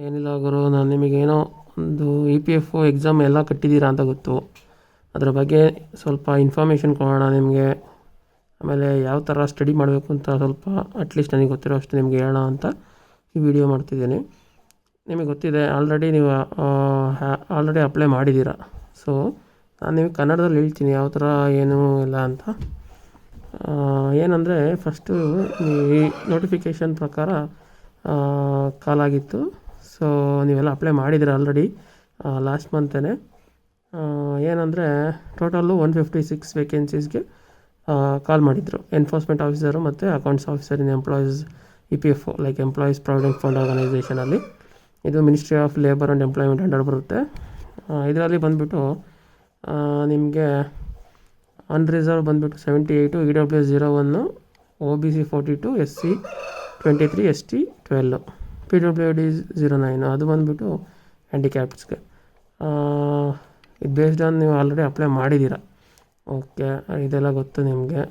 ಏನಿಲ್ಲ ಗುರು, ನಾನು ನಿಮಗೇನೋ ಒಂದು ಇ ಪಿ ಎಫ್ ಒ ಎಕ್ಸಾಮ್ ಎಲ್ಲ ಕಟ್ಟಿದ್ದೀರಾ ಅಂತ ಗೊತ್ತು. ಅದರ ಬಗ್ಗೆ ಸ್ವಲ್ಪ ಇನ್ಫಾರ್ಮೇಷನ್ ಕೊಡೋಣ ನಿಮಗೆ. ಆಮೇಲೆ ಯಾವ ಥರ ಸ್ಟಡಿ ಮಾಡಬೇಕು ಅಂತ ಸ್ವಲ್ಪ ಅಟ್ಲೀಸ್ಟ್ ನನಗೆ ಗೊತ್ತಿರೋ ಅಷ್ಟು ನಿಮಗೆ ಹೇಳೋಣ ಅಂತ ಈ ವಿಡಿಯೋ ಮಾಡ್ತಿದ್ದೀನಿ. ನಿಮಗೆ ಗೊತ್ತಿದೆ, ನೀವು ಆಲ್ರೆಡಿ ಅಪ್ಲೈ ಮಾಡಿದ್ದೀರಾ. ಸೊ ನಾನು ನಿಮಗೆ ಕನ್ನಡದಲ್ಲಿ ಹೇಳ್ತೀನಿ ಯಾವ ಥರ ಏನು ಇಲ್ಲ ಅಂತ. ಏನಂದರೆ ಫಸ್ಟು ಈ ನೋಟಿಫಿಕೇಷನ್ ಪ್ರಕಾರ ಕಾಲಾಗಿತ್ತು. ಸೊ ನೀವೆಲ್ಲ ಅಪ್ಲೈ ಮಾಡಿದ್ದೀರ ಆಲ್ರೆಡಿ ಲಾಸ್ಟ್ ಮಂತೇ. ಏನಂದರೆ ಟೋಟಲ್ಲು 156 ವೇಕೆನ್ಸೀಸ್ಗೆ ಕಾಲ್ ಮಾಡಿದರು. ಎನ್ಫೋರ್ಸ್ಮೆಂಟ್ ಆಫೀಸರು ಮತ್ತು accounts officer in employees E P F O, like employees provident fund ಆರ್ಗನೈಸೇಷನಲ್ಲಿ. ಇದು ministry of labour and employment under ಬರುತ್ತೆ. ಇದರಲ್ಲಿ ಬಂದುಬಿಟ್ಟು ನಿಮಗೆ ಅನ್ರಿಸರ್ವ್ ಬಂದುಬಿಟ್ಟು 78, E W S 01, O B C 42, S C 23, S T 12, P W D 09, ಅದು ಬಂದುಬಿಟ್ಟು ಹ್ಯಾಂಡಿಕ್ಯಾಪ್ಸ್ಗೆ. ಇದು ಬೇಸ್ಡ್ ಆನ್ ನೀವು ಆಲ್ರೆಡಿ ಅಪ್ಲೈ ಮಾಡಿದ್ದೀರಾ. ಓಕೆ, ಇದೆಲ್ಲ ಗೊತ್ತು ನಿಮಗೆ.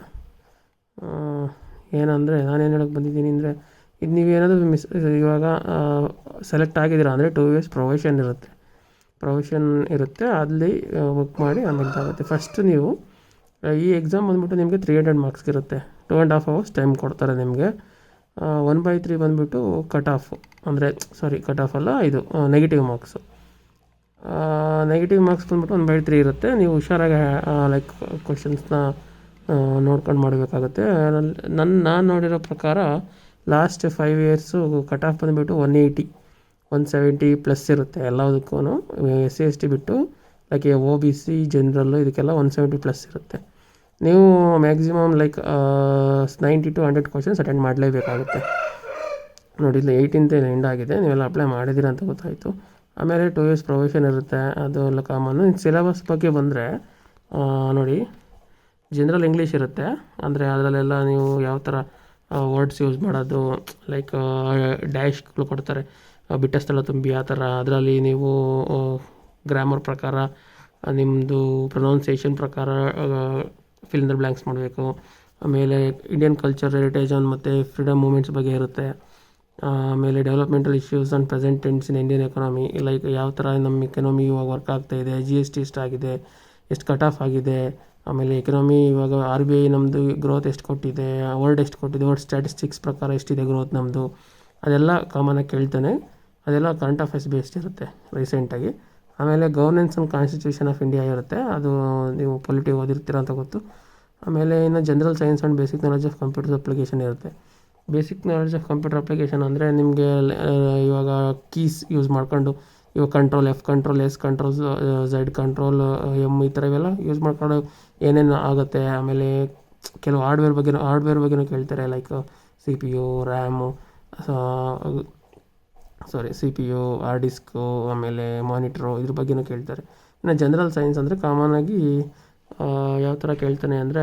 ಏನಂದರೆ ನಾನೇನು ಹೇಳೋಕ್ಕೆ ಬಂದಿದ್ದೀನಿ ಅಂದರೆ, ಇದು ನೀವೇನಾದರೂ ಇವಾಗ ಸೆಲೆಕ್ಟ್ ಆಗಿದ್ದೀರಾ ಅಂದರೆ 2 years ಪ್ರೊವಿಷನ್ ಇರುತ್ತೆ. ಅಲ್ಲಿ ವರ್ಕ್ ಮಾಡಿ ಆಮೇಲೆ ಆಗುತ್ತೆ. ಫಸ್ಟ್ ನೀವು ಈ ಎಕ್ಸಾಮ್ ಬಂದುಬಿಟ್ಟು ನಿಮಗೆ 300 ಮಾರ್ಕ್ಸ್ಗೆ ಇರುತ್ತೆ. 2.5 hours ಟೈಮ್ ಕೊಡ್ತಾರೆ ನಿಮಗೆ. 1/3 ಬಂದುಬಿಟ್ಟು ಕಟ್ ಆಫ್, ಅಂದರೆ ಕಟ್ ಆಫ್ ಅಲ್ಲ, ಇದು ನೆಗೆಟಿವ್ ಮಾರ್ಕ್ಸು. ನೆಗೆಟಿವ್ ಮಾರ್ಕ್ಸ್ ಬಂದುಬಿಟ್ಟು 1/3 ಇರುತ್ತೆ. ನೀವು ಹುಷಾರಾಗಿ ಲೈಕ್ ಕ್ವಶನ್ಸ್ನ ನೋಡ್ಕೊಂಡು ಮಾಡಬೇಕಾಗುತ್ತೆ. ನಾನು ನೋಡಿರೋ ಪ್ರಕಾರ ಲಾಸ್ಟ್ 5 years ಕಟ್ ಆಫ್ ಬಂದುಬಿಟ್ಟು 180, 170 ಪ್ಲಸ್ ಇರುತ್ತೆ ಎಲ್ಲದಕ್ಕೂ. ಎಸ್ ಸಿ ಎಸ್ ಟಿ ಬಿಟ್ಟು like O B C general ಇದಕ್ಕೆಲ್ಲ 170 ಪ್ಲಸ್ ಇರುತ್ತೆ. ನೀವು maximum like 90 to 100 questions attend ಮಾಡಲೇಬೇಕಾಗುತ್ತೆ. ನೋಡಿ, ಇಲ್ಲಿ 18th ಎಂಡ್ ಆಗಿದೆ, ನೀವೆಲ್ಲ ಅಪ್ಲೈ ಮಾಡಿದ್ದೀರ ಅಂತ ಗೊತ್ತಾಯಿತು. ಆಮೇಲೆ 2 years ಪ್ರೊವಿಷನ್ ಇರುತ್ತೆ, ಅದು ಎಲ್ಲ ಕಾಮನ್ನು. ಸಿಲೆಬಸ್ ಬಗ್ಗೆ ಬಂದರೆ ನೋಡಿ, ಜನರಲ್ ಇಂಗ್ಲೀಷ್ ಇರುತ್ತೆ. ಅಂದರೆ ಅದರಲ್ಲೆಲ್ಲ ನೀವು ಯಾವ ಥರ ವರ್ಡ್ಸ್ ಯೂಸ್ ಮಾಡೋದು, ಲೈಕ್ ಡ್ಯಾಶ್ಗಳು ಕೊಡ್ತಾರೆ, ಬಿಟ್ಟ ಸ್ಥಳ ತುಂಬಿ ಆ ಥರ. ಅದರಲ್ಲಿ ನೀವು ಗ್ರಾಮರ್ ಪ್ರಕಾರ ನಿಮ್ಮದು ಪ್ರೊನೌನ್ಸಿಯೇಷನ್ ಪ್ರಕಾರ ಫಿಲ್ ಇನ್ ದ ಬ್ಲ್ಯಾಂಕ್ಸ್ ಮಾಡಬೇಕು. ಆಮೇಲೆ ಇಂಡಿಯನ್ ಕಲ್ಚರ್, ಹೆರಿಟೇಜ್ ಮತ್ತು ಫ್ರೀಡಮ್ ಮೂಮೆಂಟ್ಸ್ ಬಗ್ಗೆ ಇರುತ್ತೆ. ಆಮೇಲೆ developmental issues and present tense in Indian economy, like ಯಾವ ಥರ ನಮ್ಮ ಎಕನಾಮಿ ಇವಾಗ ವರ್ಕ್ ಆಗ್ತಾಯಿದೆ, ಜಿ ಎಸ್ ಟಿ ಎಷ್ಟಾಗಿದೆ, ಎಷ್ಟು ಕಟ್ ಆಫ್ ಆಗಿದೆ, ಆಮೇಲೆ ಎಕನಾಮಿ ಇವಾಗ ಆರ್ ಬಿ ಐ ನಮ್ಮದು ಗ್ರೋತ್ ಎಷ್ಟು ಕೊಟ್ಟಿದೆ, ವರ್ಲ್ಡ್ ಎಷ್ಟು ಕೊಟ್ಟಿದೆ, ವರ್ಲ್ಡ್ ಸ್ಟ್ಯಾಟಿಸ್ಟಿಕ್ಸ್ ಪ್ರಕಾರ ಎಷ್ಟಿದೆ ಗ್ರೋತ್ ನಮ್ಮದು, ಅದೆಲ್ಲ ಕಾಮನಾಗಿ ಕೇಳ್ತಾನೆ. ಅದೆಲ್ಲ ಕರೆಂಟ್ ಅಫೇರ್ಸ್ ಬೇಸ್ಡ್ ಇರುತ್ತೆ ರೀಸೆಂಟಾಗಿ. ಆಮೇಲೆ governance and constitution of India ಇರುತ್ತೆ, ಅದು ನೀವು ಪೊಲಿಟಿ ಓದಿರ್ತೀರ ಅಂತ ಗೊತ್ತು. ಆಮೇಲೆ ಇನ್ನು general science and basic knowledge of computer application ಇರುತ್ತೆ. Basic knowledge of computer application ಅಂದರೆ ನಿಮಗೆ ಇವಾಗ ಕೀಸ್ ಯೂಸ್ ಮಾಡ್ಕೊಂಡು, ಇವಾಗ control F, control S, control Z, control M, ಈ ಥರ ಇವೆಲ್ಲ ಯೂಸ್ ಮಾಡ್ಕೊಂಡು ಏನೇನು ಆಗುತ್ತೆ. ಆಮೇಲೆ ಕೆಲವು ಹಾರ್ಡ್ವೇರ್ ಬಗ್ಗೆನೂ ಕೇಳ್ತಾರೆ, like C P U, RAM, C P U, hard disk, ಆಮೇಲೆ ಮಾನಿಟ್ರು, ಇದ್ರ ಬಗ್ಗೆನೂ ಕೇಳ್ತಾರೆ. ಇನ್ನು ಜನರಲ್ ಸೈನ್ಸ್ ಅಂದರೆ ಕಾಮನಾಗಿ ಯಾವ ಥರ ಕೇಳ್ತಾನೆ ಅಂದರೆ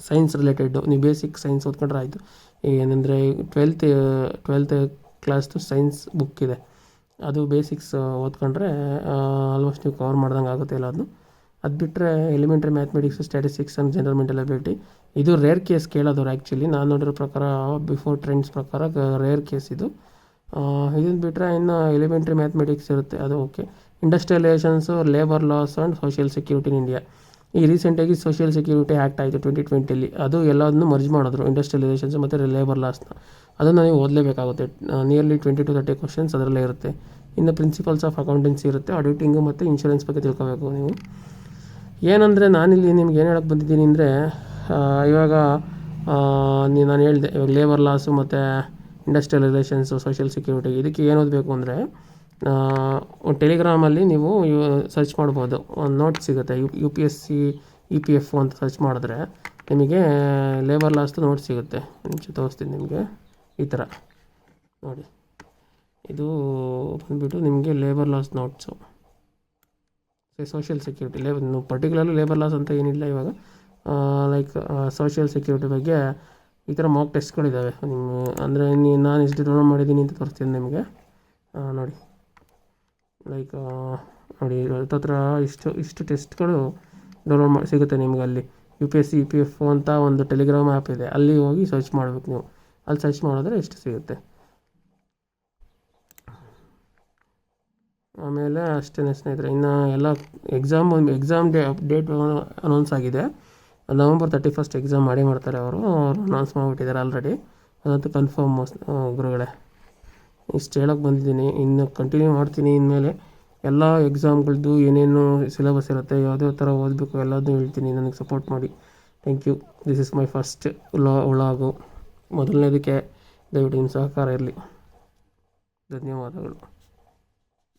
ಸೈನ್ಸ್ ರಿಲೇಟೆಡ್ಡು. ನೀವು ಬೇಸಿಕ್ ಸೈನ್ಸ್ ಓದ್ಕೊಂಡ್ರೆ ಆಯಿತು. ಏನಂದರೆ 12th ಕ್ಲಾಸ್ದು ಸೈನ್ಸ್ ಬುಕ್ ಇದೆ, ಅದು ಬೇಸಿಕ್ಸ್ ಓದ್ಕೊಂಡ್ರೆ ಆಲ್ಮೋಸ್ಟ್ ನೀವು ಕವರ್ ಮಾಡ್ದಂಗೆ ಆಗುತ್ತೆ ಎಲ್ಲದನ್ನು. ಅದು ಬಿಟ್ಟರೆ elementary mathematics, statistics and general mental ability, ಇದು ರೇರ್ ಕೇಸ್ ಕೇಳೋದವ್ರು. ಆ್ಯಕ್ಚುಲಿ ನಾನು ನೋಡಿರೋ ಪ್ರಕಾರ ಬಿಫೋರ್ ಟ್ರೆಂಡ್ಸ್ ಪ್ರಕಾರ ರೇರ್ ಕೇಸ್ ಇದು. ಇದನ್ನು ಬಿಟ್ಟರೆ ಇನ್ನು ಎಲಿಮೆಂಟ್ರಿ ಮ್ಯಾಥಮೆಟಿಕ್ಸ್ ಇರುತ್ತೆ, ಅದು okay. Industrial relations, labour loss and social security in India. ಈ ರೀಸೆಂಟಾಗಿ ಸೋಷಿಯಲ್ ಸೆಕ್ಯೂರಿಟಿ ಆ್ಯಕ್ಟ್ ಆಯಿತು 2020. ಅದು ಎಲ್ಲದನ್ನು ಮರ್ಜ್ ಮಾಡಿದ್ರು, ಇಂಡಸ್ಟ್ರಿಯಲ್ ರಿಲೇಷನ್ಸ್ ಮತ್ತು ಲೇಬರ್ ಲಾಸ್ನ. ಅದನ್ನು ನೀವು ಓದಲೇಬೇಕಾಗುತ್ತೆ. ನಿಯರ್ಲಿ 20 to 30 ಕ್ವಶನ್ಸ್ ಅದರಲ್ಲೇ ಇರುತ್ತೆ. ಇನ್ನು ಪ್ರಿನ್ಸಿಪಲ್ಸ್ ಆಫ್ ಅಕೌಂಟೆನ್ಸಿ ಇರುತ್ತೆ, ಆಡಿಟಿಂಗು ಮತ್ತು ಇನ್ಶೂರೆನ್ಸ್ ಬಗ್ಗೆ ತಿಳ್ಕೋಬೇಕು ನೀವು. ಏನಂದರೆ ನಾನಿಲ್ಲಿ ನಿಮ್ಗೆ ಏನು ಹೇಳೋಕ್ಕೆ ಬಂದಿದ್ದೀನಿ ಅಂದರೆ, ಇವಾಗ ನಾನು ಹೇಳಿದೆ, ಇವಾಗ ಲೇಬರ್ ಲಾಸು ಮತ್ತು ಇಂಡಸ್ಟ್ರಿಯಲ್ ರಿಲೇಷನ್ಸು, ಸೋಷಿಯಲ್ ಸೆಕ್ಯೂರಿಟಿ, ಇದಕ್ಕೆ ಏನು ಓದಬೇಕು ಅಂದರೆ ಒಂದು ಟೆಲಿಗ್ರಾಮಲ್ಲಿ ನೀವು ಸರ್ಚ್ ಮಾಡ್ಬೋದು, ಒಂದು ನೋಟ್ ಸಿಗುತ್ತೆ. U P S C E P F ಅಂತ ಸರ್ಚ್ ಮಾಡಿದ್ರೆ ನಿಮಗೆ ಲೇಬರ್ ಲಾಸ್ದು ನೋಟ್ ಸಿಗುತ್ತೆ. ನಿಮಿಷ ತೋರಿಸ್ತೀನಿ ನಿಮಗೆ. ಈ ಥರ ನೋಡಿ, ಇದು ಬಂದುಬಿಟ್ಟು ನಿಮಗೆ labour loss notes, social security. Particularly labour loss ಅಂತ ಏನಿಲ್ಲ ಇವಾಗ, ಲೈಕ್ ಸೋಷಿಯಲ್ ಸೆಕ್ಯೂರಿಟಿ ಬಗ್ಗೆ ಈ ಥರ ಮಾಕ್ ಟೆಸ್ಟ್ಗಳಿದ್ದಾವೆ. ಅಂದರೆ ನಾನು ಎಷ್ಟು ಡೌನ್ಲೋಡ್ ಮಾಡಿದ್ದೀನಿ ಅಂತ ತೋರಿಸ್ತೀನಿ ನಿಮಗೆ. ನೋಡಿ, ಲೈಕ್ ನೋಡಿ, ಹತ್ರ ಇಷ್ಟು ಟೆಸ್ಟ್ಗಳು ಡೌನ್ಲೋಡ್ ಸಿಗುತ್ತೆ ನಿಮಗೆ. ಅಲ್ಲಿ U P S C E P F ಅಂತ ಒಂದು ಟೆಲಿಗ್ರಾಮ್ ಆ್ಯಪ್ ಇದೆ, ಅಲ್ಲಿ ಹೋಗಿ ಸರ್ಚ್ ಮಾಡಬೇಕು ನೀವು. ಅಲ್ಲಿ ಸರ್ಚ್ ಮಾಡಿದ್ರೆ ಇಷ್ಟು ಸಿಗುತ್ತೆ. ಆಮೇಲೆ ಅಷ್ಟೇ ಸ್ನೇಹಿತರೆ. ಇನ್ನು ಎಲ್ಲ ಎಕ್ಸಾಮ್ ಡೇಟ್ ಅನೌನ್ಸ್ ಆಗಿದೆ. ನವಂಬರ್ 31 ಎಕ್ಸಾಮ್ ಮಾಡ್ತಾರೆ ಅವರು ಅನೌನ್ಸ್ ಮಾಡಿಬಿಟ್ಟಿದ್ದಾರೆ ಆಲ್ರೆಡಿ. ಅದಂತೂ ಕನ್ಫರ್ಮ್ ಗುರುಗಳೇ. ಇಷ್ಟು ಹೇಳೋಕ್ಕೆ ಬಂದಿದ್ದೀನಿ. ಇನ್ನು ಕಂಟಿನ್ಯೂ ಮಾಡ್ತೀನಿ ಇನ್ಮೇಲೆ. ಎಲ್ಲ ಎಕ್ಸಾಮ್ಗಳದ್ದು ಏನೇನು ಸಿಲೆಬಸ್ ಇರುತ್ತೆ, ಯಾವುದೇ ಥರ ಓದಬೇಕು ಎಲ್ಲದನ್ನೂ ಹೇಳ್ತೀನಿ. ನನಗೆ ಸಪೋರ್ಟ್ ಮಾಡಿ. Thank you. This is my first vlog. ಮೊದಲನೇದಕ್ಕೆ ದಯವಿಟ್ಟು ನಿಮ್ಮ ಸಹಕಾರ ಇರಲಿ. ಧನ್ಯವಾದಗಳು.